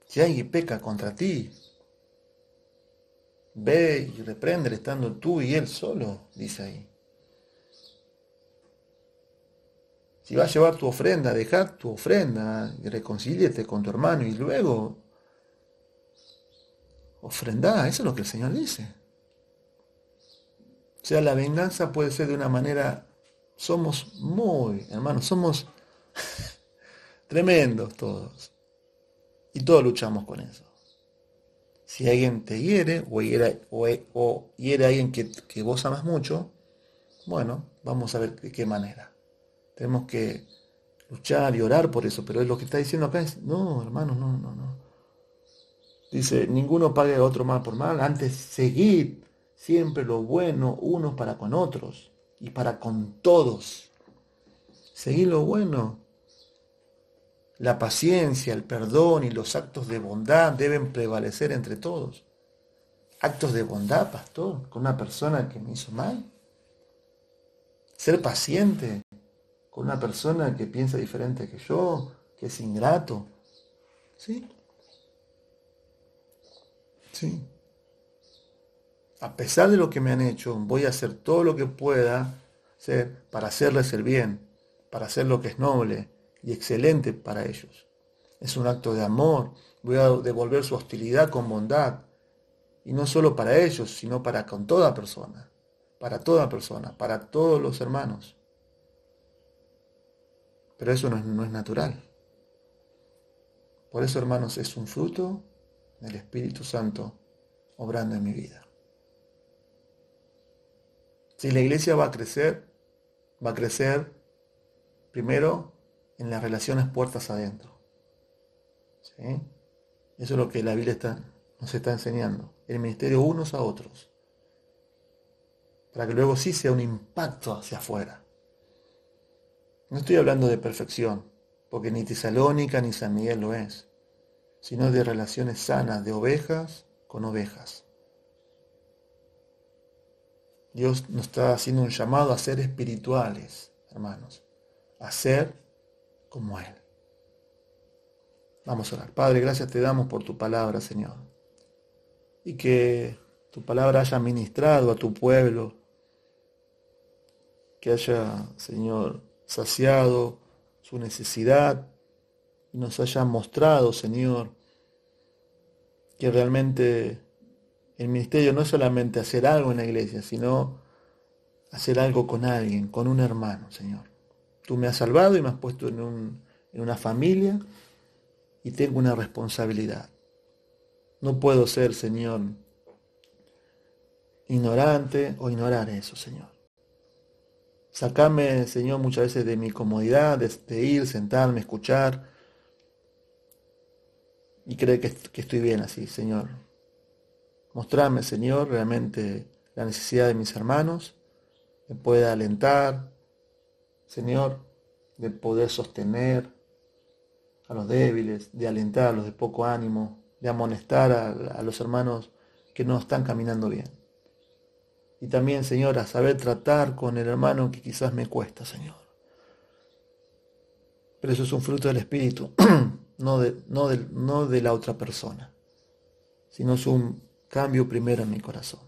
Si alguien peca contra ti, ve y repréndele estando tú y él solo, dice ahí. Si vas a llevar tu ofrenda, deja tu ofrenda y reconcíliate con tu hermano y luego ofrendá, eso es lo que el Señor dice. O sea, la venganza puede ser de una manera, somos muy, hermanos, somos tremendos todos. Y todos luchamos con eso. Si alguien te hiere o hiere a alguien que vos amas mucho, bueno, vamos a ver de qué manera. Tenemos que luchar y orar por eso, pero lo que está diciendo acá es, no, hermanos, no. Dice, ninguno pague a otro mal por mal, antes seguid siempre lo bueno unos para con otros y para con todos. Seguid lo bueno. La paciencia, el perdón y los actos de bondad deben prevalecer entre todos. Actos de bondad, pastor, con una persona que me hizo mal. Ser paciente con una persona que piensa diferente que yo, que es ingrato. ¿Sí? Sí. a pesar de lo que me han hecho, voy a hacer todo lo que pueda hacer para hacerles el bien, para hacer lo que es noble y excelente para ellos. Es un acto de amor. Voy a devolver su hostilidad con bondad. Y no solo para ellos, sino para con toda persona. Para toda persona, para todos los hermanos. Pero eso no es natural. Por eso, hermanos, es un fruto del Espíritu Santo obrando en mi vida. Si la iglesia va a crecer primero en las relaciones puertas adentro. ¿Sí? Eso es lo que la Biblia nos está enseñando. El ministerio unos a otros. Para que luego sí sea un impacto hacia afuera. No estoy hablando de perfección, porque ni Tesalónica ni San Miguel lo es, sino de relaciones sanas de ovejas con ovejas. Dios nos está haciendo un llamado a ser espirituales, hermanos, a ser como Él. Vamos a orar. Padre, gracias te damos por tu palabra, Señor. Y que tu palabra haya ministrado a tu pueblo, que haya, Señor, saciado su necesidad y nos haya mostrado, Señor, que realmente el ministerio no es solamente hacer algo en la iglesia, sino hacer algo con alguien, con un hermano, Señor. Tú me has salvado y me has puesto en una familia y tengo una responsabilidad. No puedo ser, Señor, ignorante o ignorar eso, Señor. Sacame, Señor, muchas veces de mi comodidad, de ir, sentarme, escuchar y creer que estoy bien así, Señor. Mostrame, Señor, realmente la necesidad de mis hermanos, me pueda alentar, Señor, de poder sostener a los débiles, de alentar a los de poco ánimo, de amonestar a los hermanos que no están caminando bien. Y también, Señor, a saber tratar con el hermano que quizás me cuesta, Señor. Pero eso es un fruto del Espíritu, no de la otra persona, sino es un cambio primero en mi corazón.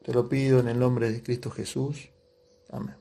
Te lo pido en el nombre de Cristo Jesús. Amén.